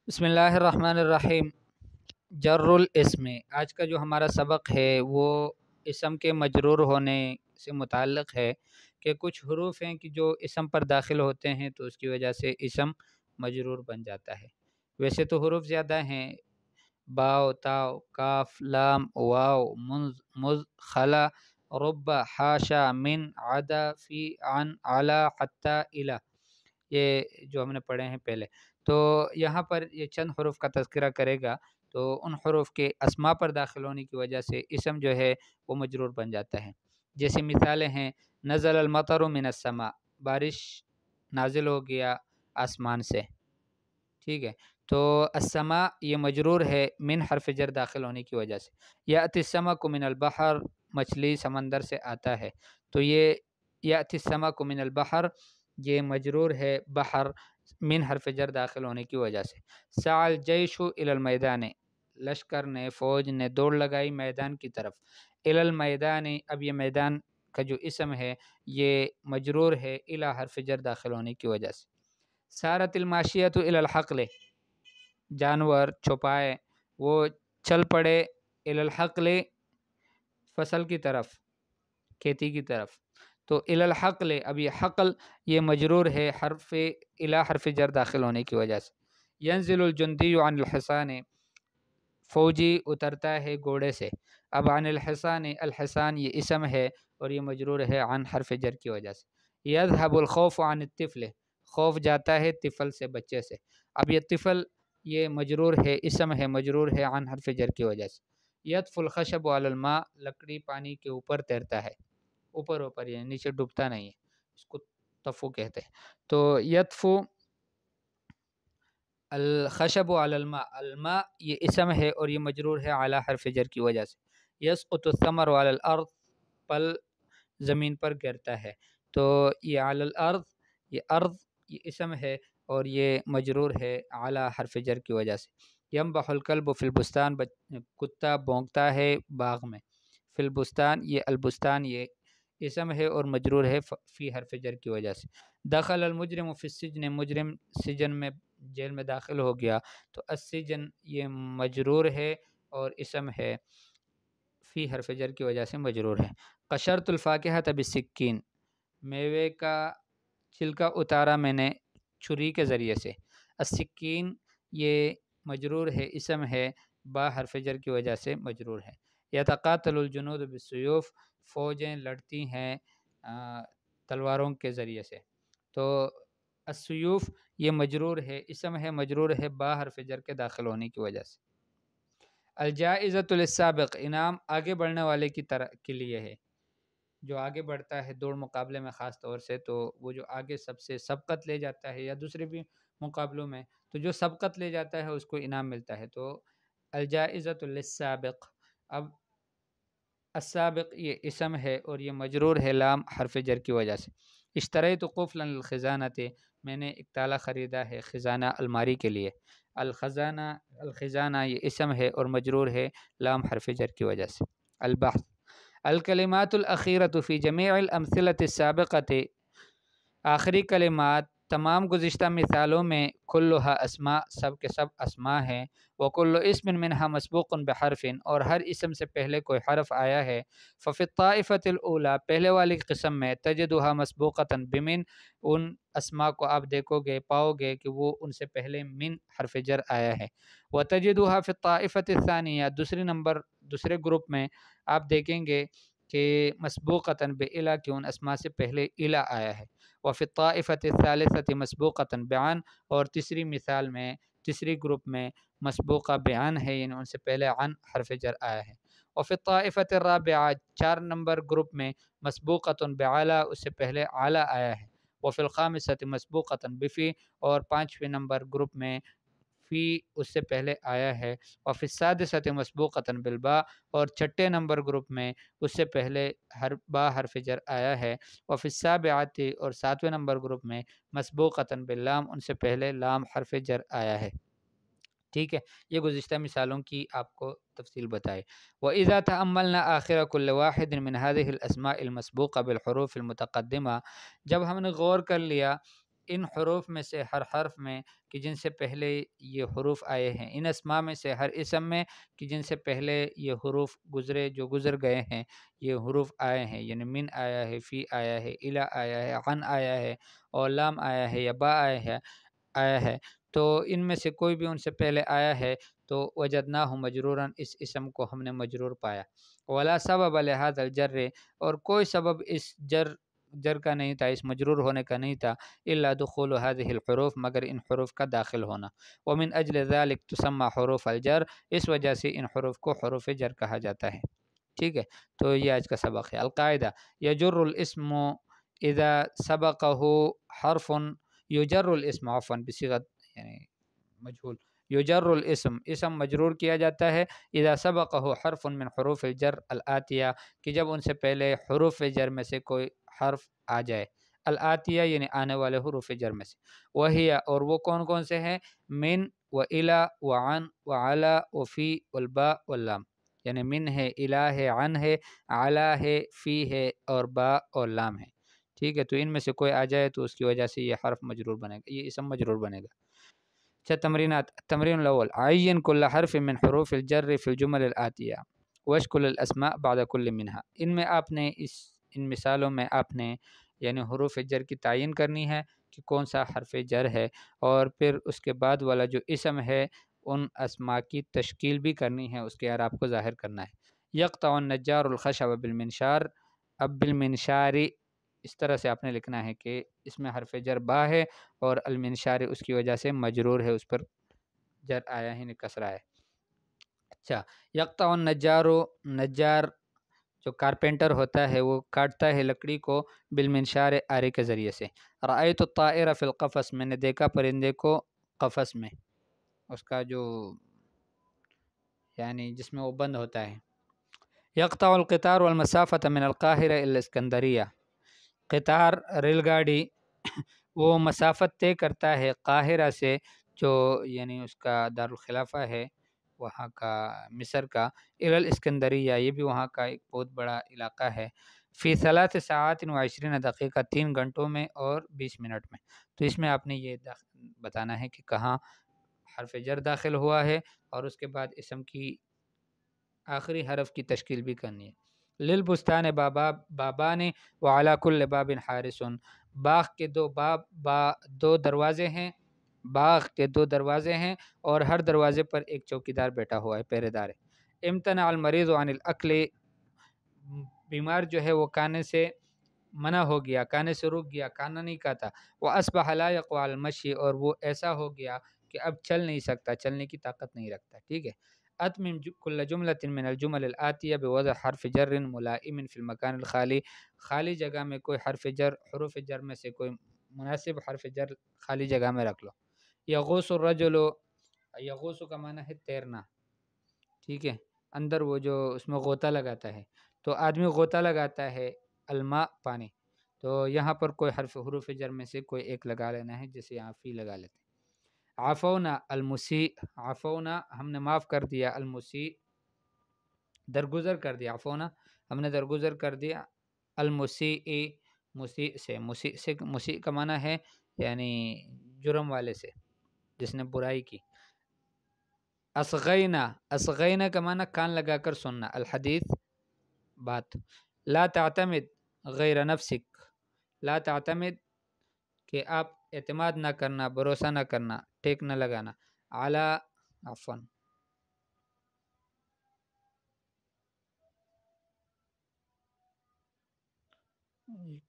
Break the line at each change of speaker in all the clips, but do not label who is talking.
بسم اللہ الرحمن الرحیم۔ جر الاسم، آج کا جو ہمارا سبق ہے وہ اسم کے مجرور ہونے سے متعلق ہے کہ کچھ حروف ہیں کہ جو اسم پر داخل ہوتے ہیں تو اس کی وجہ سے اسم مجرور بن جاتا ہے۔ ویسے تو حروف زیادہ ہیں، باء، تاء، کاف، لام، واو، منز، مز، خلا، رب، حاشا، من، عدا، فی، عن، علی، حتی، الی، یہ جو ہم نے پڑھے ہیں پہلے۔ تو یہاں پر یہ چند حروف کا تذکرہ کرے گا، تو ان حروف کے اسما پر داخل ہونے کی وجہ سے اسم جو ہے وہ مجرور بن جاتا ہے۔ جیسے مثالیں ہیں، نزل المطر من السماء، بارش نازل ہو گیا آسمان سے، ٹھیک ہے۔ تو السماء یہ مجرور ہے من حرف جر داخل ہونے کی وجہ سے۔ یأتی السمک من البحر، مچھلی سمندر سے آتا ہے، تو یہ یأتی السمک من البحر یہ مجرور ہے بحر من حرف جر داخل ہونے کی وجہ سے۔ سعى الجيش الى المیدان، لشکر نے، فوج نے دوڑ لگائی میدان کی طرف۔ الى المیدان، اب یہ میدان کا جو اسم ہے یہ مجرور ہے الى حرف جر داخل ہونے کی وجہ سے۔ سارت الماشیۃ الى الحقل، جانور چھپائے وہ چل پڑے الى الحقل، فصل کی طرف، کھیتی کی طرف۔ تو الی الحقل، اب یہ حقل یہ مجرور ہے حرف الی حرف جر داخل ہونے کی وجہ سے۔ ینزل الجندی عن الحصان، فوجی اترتا ہے گھوڑے سے۔ اب عن الحصان، الحصان یہ اسم ہے اور یہ مجرور ہے عن حرف جر کی وجہ سے۔ یذهب الخوف عن الطفل، خوف جاتا ہے طفل سے، بچے سے۔ اب یہ طفل یہ مجرور ہے، اسم ہے، مجرور ہے عن حرف جر کی وجہ سے۔ یطفو الخشب علی الماء، لکڑی پانی کے اوپر تیرتا ہے، اوپر یہ نیچے ڈوبتا نہیں ہے، اس کو طفو کہتے ہیں۔ تو یطفو الخشب علی الماء، الماء یہ اسم ہے اور یہ مجرور ہے علی حرف جر کی وجہ سے۔ یسقط الثمر علی الارض، پل زمین پر گرتا ہے، تو یہ علی الارض، یہ ارض یہ اسم ہے اور یہ مجرور ہے علی حرف جر کی وجہ سے۔ ینبح الکلب فی البستان، کتا بھونکتا ہے باغ میں۔ فی البستان یہ البستان یہ اسم ہے اور مجرور ہے فی حرف جر کی وجہ سے۔ دخل المجرم فی السجن، مجرم سجن میں، جیل میں داخل ہو گیا، تو السجن یہ مجرور ہے اور اسم ہے، فی حرف جر کی وجہ سے مجرور ہے۔ قشرت الفاکہۃ بالسکین، میوے کا چھلکا اتارا میں نے چھری کے ذریعے سے۔ السکین یہ مجرور ہے، اسم ہے، با حرف جر کی وجہ سے مجرور ہے۔ یتقاتل الجنود بالسیوف، فوجیں لڑتی ہیں تلواروں کے ذریعے سے۔ تو السیوف یہ مجرور ہے، اسم ہے، مجرور ہے با حرف جر کے داخل ہونے کی وجہ سے۔ الجائزۃ للسابق، انعام آگے بڑھنے والے کی طرح کے لیے ہے، جو آگے بڑھتا ہے دوڑ مقابلے میں خاص طور سے، تو وہ جو آگے سب سے سبقت لے جاتا ہے یا دوسرے بھی مقابلوں میں، تو جو سبقت لے جاتا ہے اس کو انعام ملتا ہے، تو الجائزۃ للسابق۔ اب السابق یہ اسم ہے اور یہ مجرور ہے لام حرف جر کی وجہ سے۔ اشتریت قفلا للخزانۃ، میں نے ایک تالا خریدا ہے خزانہ الماری کے لیے۔ الخزانہ، الخزانہ یہ اسم ہے اور مجرور ہے لام حرف جر کی وجہ سے۔ البحث، الکلمات الاخیرۃ فی جمیع الامثلۃ السابقۃ، آخری کلمات تمام گزشتہ مثالوں میں، کلھا اسماء سب کے سب اسماء ہیں، وکل اسم منہا مسبوق بحرف، اور ہر اسم سے پہلے کوئی حرف آیا ہے۔ ففی الطائفۃ الاولی، پہلے والی قسم میں، تجدھا مسبوقۃ بمن، ان اسماء کو آپ دیکھو گے، پاؤ گے کہ وہ ان سے پہلے من حرف جر آیا ہے۔ وتجدھا فی الطائفۃ الثانیہ، دوسرے گروپ میں آپ دیکھیں گے کہ مسبوقۃ بالی، کہ ان اسماء سے پہلے الی آیا ہے۔ وفی الطائفۃ الثالثۃ مسبوقۃ بعن، اور تیسری مثال میں، تیسری گروپ میں مسبوقہ بعن ہے، یعنی ان سے پہلے عن حرف جر آیا ہے۔ وفی الطائفۃ الرابعہ، 4 نمبر گروپ میں، مسبوقۃ بعلی، اس سے پہلے اعلی آیا ہے۔ وفی الخامسۃ مسبوقۃ بفی، اور 5ویں نمبر گروپ میں فی اس سے پہلے آیا ہے۔ وفی السادسۃ مسبوقۃ بالباء، اور 6 نمبر گروپ میں اس سے پہلے با حرف جر آیا ہے۔ وفی السابعۃ، اور 7ویں نمبر گروپ میں مسبوقۃ باللام، ان سے پہلے لام حرف جر آیا ہے، ٹھیک ہے۔ یہ گزشتہ مثالوں کی آپ کو تفصیل بتائے۔ وَإِذَا تَأَمَّلْنَا آخِرَ كُلِّ وَاحِدٍ مِّنْ هَذِهِ الْأَسْمَاءِ الْمَسْبُوقَةِ بِالْحُرُوفِ الْمُتَقَدِّمَةِ، جب ہم نے غور کر لیا ان حروف میں سے ہر حرف میں کہ جن سے پہلے یہ حروف آئے ہیں، ان اسماء میں سے ہر اسم میں کہ جن سے پہلے یہ حروف گزرے جو گزر گئے ہیں، یہ حروف آئے ہیں، یعنی من آیا ہے، فی آیا ہے، الا آیا ہے، عن آیا ہے، اور لام آیا ہے یا با آیا ہے تو ان میں سے کوئی بھی ان سے پہلے آیا ہے تو وجدناہ مجرورا، اس اسم کو ہم نے مجرور پایا. ولا سبب لهذا الجر، اور کوئی سبب اس جر کا نہیں تھا، اس مجرور ہونے کا نہیں تھا، الا دخول هذه الحروف، مگر ان حروف کا داخل ہونا. ومن اجل ذلك تسمى حروف الجر، اس وجہ سے ان حروف کو حروف جر کہا جاتا ہے. ٹھیک ہے، تو یہ آج کا سبق ہے. القاعدہ یجر الاسم اذا سبقه حرف، یجر الاسم عفوا بصیغت یعنی مجهول، یجر الاسم، اسم مجرور کیا جاتا ہے، اذا سبقه حرف من حروف الجر الآتیہ، کہ جب ان سے پہلے حروف جر میں سے کوئی حرف آ جائے. الآتیہ یعنی آنے والے حروف جر میں سے. وہی، اور وہ کون کون سے ہیں؟ من و الا و عن و علی و فی والباء واللام، یعنی من ہے، الہ ہے، عن ہے، علی ہے، فی ہے، اور با اور لام ہے. ٹھیک ہے، تو ان میں سے کوئی آ جائے تو اس کی وجہ سے یہ حرف مجرور بنے گا، یہ اسم مجرور بنے گا. اچھا، تمرینات. التمرین الاول، عین کل حرف من حروف الجر فی الجمل الآتیہ واشکل الاسماء بعد کل منها. ان میں آپ نے ان مثالوں میں آپ نے یعنی حروف جر کی تعین کرنی ہے کہ کون سا حرف جر ہے، اور پھر اس کے بعد والا جو اسم ہے ان اسماء کی تشکیل بھی کرنی ہے، اس کے اعراب کو ظاہر کرنا ہے. یقطع النجار الخشب بالمنشار، اب بالمنشاری اس طرح سے آپ نے لکھنا ہے کہ اس میں حرف جر با ہے اور المنشار اس کی وجہ سے مجرور ہے، اس پر جر آیا ہے، کسرہ ہے. اچھا، یقطع النجار، نجار جو کارپینٹر ہوتا ہے وہ کاٹتا ہے لکڑی کو، بالمنشار آرے کے ذریعے سے. رأیت الطائر فی القفص، میں نے دیکھا پرندے کو قفص میں، اس کا جو یعنی جس میں وہ بند ہوتا ہے. یقطع القطار والمسافة من القاہرہ الی الاسکندریہ، قطار ریل گاڑی وہ مسافت طے کرتا ہے قاہرہ سے، جو یعنی اس کا دارالخلافہ ہے وہاں کا، مصر کا، الی الاسکندریہ، یہ بھی وہاں کا ایک بہت بڑا علاقہ ہے. فی 3 ساعات و 20 دقیقہ، 3 گھنٹوں میں اور 20 منٹ میں. تو اس میں آپ نے یہ بتانا ہے کہ کہاں حرف جر داخل ہوا ہے، اور اس کے بعد اسم کی آخری حرف کی تشکیل بھی کرنی ہے. للبستان بابان وعلی کل باب حارس، باغ کے دو دروازے ہیں، باغ کے 2 دروازے ہیں اور ہر دروازے پر ایک چوکیدار بیٹھا ہوا ہے، پہرے دار ہے. امتنع المریض عن الاکل، بیمار جو ہے وہ کھانے سے منع ہو گیا، کھانے سے رک گیا، کھانا نہیں کھاتا. واصبح لا يقوى على المشي، اور وہ ایسا ہو گیا کہ اب چل نہیں سکتا، چلنے کی طاقت نہیں رکھتا. ٹھیک ہے. اتمم کل جملۃ من الجمل الآتیہ بوضع حرف جر ملائم فی المکان الخالی، خالی جگہ میں کوئی حرف جر، حروف جر میں سے کوئی مناسب حرف جر خالی جگہ میں رکھ لو. یغوص الرجل، یغوص کا معنی ہے تیرنا. ٹھیک ہے، اندر وہ جو اس میں غوطہ لگاتا ہے، تو آدمی غوطہ لگاتا ہے، الماء پانی، تو یہاں پر کوئی حروف جر میں سے کوئی ایک لگا لینا ہے، جیسے یہاں فی لگا لیتے ہیں. عفونا المسیء، عفونا ہم نے معاف کر دیا، المسیء درگزر کر دیا، عفونا ہم نے درگزر کر دیا، المسیء مسیء کا معنی ہے یعنی جرم والے سے، جس نے برائی کی. اصغینا کا معنی کان لگا کر سننا، الحدیث بات. لا تعتمد غیر نفسک، لا تعتمد کہ آپ اعتماد نہ کرنا، بھروسہ نہ کرنا، ٹیک نہ لگانا. عفوا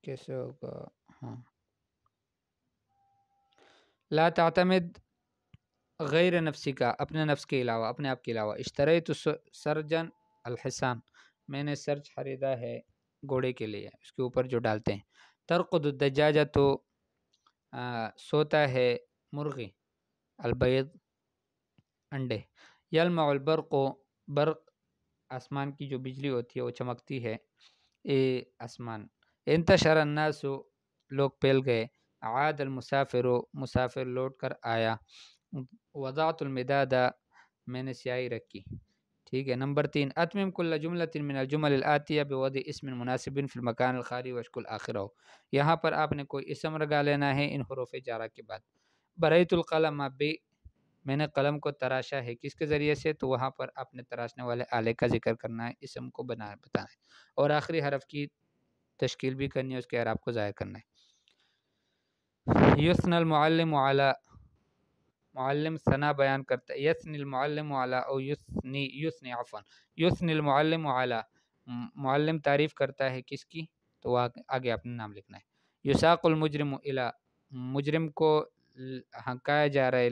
کیسے ہوگا، ہاں، لا تعتمد غیر نفسی کا، اپنے نفس کے علاوہ، اپنے آپ کے علاوہ. اشتریت سرجن الحسان، میں نے سرج خریدا ہے گھوڑے کے لیے، اس کے اوپر جو ڈالتے ہیں. ترقد الدجاجہ، تو سوتا ہے مرغی، البیض انڈے. یلمع البرق، برق آسمان کی جو بجلی ہوتی ہے وہ چمکتی ہے، آسمان. انتشر الناس، لوگ پھیل گئے. عاد المسافر، مسافر لوٹ کر آیا. وضعت المداد، میں نے سیاہی رکھی. ٹھیک ہے. نمبر 3 اتمم کل جملۃ من الجمل الآتیہ بوضع اسم مناسب فی المکان الخالی واشکل آخرہ. یہاں پر آپ نے کوئی اسم لگا لینا ہے ان حروف جارہ کے بعد. برئت القلم بے، میں نے قلم کو تراشا ہے، کس کے ذریعے سے؟ تو وہاں پر آپ نے تراشنے والے آلے کا ذکر کرنا ہے، اسم کو بتانا ہے، اور آخری حرف کی تشکیل بھی کرنی ہے، اس کے اعراب کو ظاہر کرنا ہے. یثنی المعلم علی، معلم ثنا بیان کرتا ہے. یثنی المعلم علی او یثنی عفوا یثنی المعلم علی، معلم تعریف کرتا ہے کس کی؟ تو آگے اپنا نام لکھنا ہے. یساق المجرم الی، مجرم کو ہنکایا جا رہا ہے،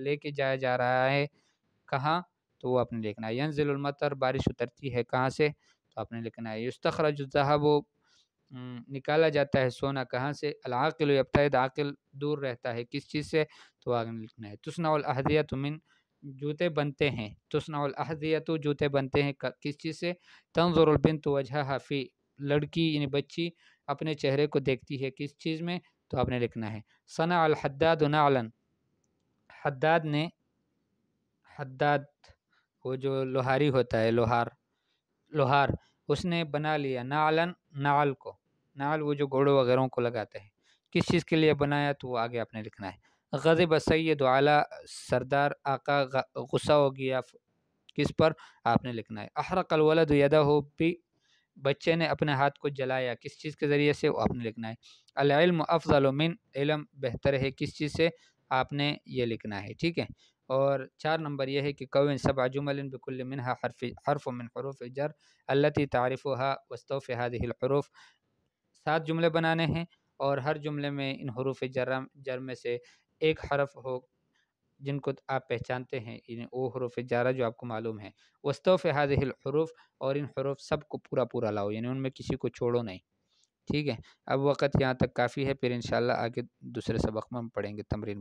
لے کے جایا جا رہا ہے، کہاں؟ تو وہ آپ نے لکھنا ہے. ینزل المطر، بارش اترتی ہے، کہاں سے؟ تو آپ نے لکھنا ہے. یستخرج الذهب، نکالا جاتا ہے سونا، کہاں سے؟ العاقل یبتعد، عاقل دور رہتا ہے، کس چیز سے؟ تو آگے لکھنا ہے. تصنع الاحذیۃ من، جوتے بنتے ہیں. تصنع الاحذیۃ، جوتے بنتے ہیں، کس چیز سے؟ تنظر البنت وجہها فی، لڑکی یعنی بچی اپنے چہرے کو دیکھتی ہے، کس چیز میں؟ تو آپ نے لکھنا ہے. صنع الحداد نعلا، حداد نے، حداد وہ جو لوہاری ہوتا ہے، لوہار، اس نے بنا لیا نعلن، نعل کو، نعل وہ جو گھوڑوں وغیرہ کو لگاتے ہیں، کس چیز کے لیے بنایا؟ تو وہ آگے آپ نے لکھنا ہے. غضب السید علی، سردار آقا غصہ ہو گیا، کس پر؟ آپ نے لکھنا ہے. احرق الولد یدہ بی، بچے نے اپنے ہاتھ کو جلایا، کس چیز کے ذریعے سے؟ وہ آپ نے لکھنا ہے. العلم افضل من، علم بہتر ہے، کس چیز سے؟ آپ نے یہ لکھنا ہے. ٹھیک ہے. اور 4 نمبر یہ ہے کہ کون 7 جمل بكل منها حرف من حروف الجر التي تعرفها واستوف هذه الحروف. 7 جملے بنانے ہیں اور ہر جملے میں ان حروف جر میں سے ایک حرف ہو جن کو آپ پہچانتے ہیں، وہ حروف جارہ جو آپ کو معلوم ہے. واستوف هذه الحروف، اور ان حروف سب کو پورا لاؤ، یعنی ان میں کسی کو چھوڑو نہیں. ٹھیک ہے. اب وقت یہاں تک کافی ہے، پھر انشاءاللہ آگے دوسرے سبق میں ہم پڑھیں گے تمرین.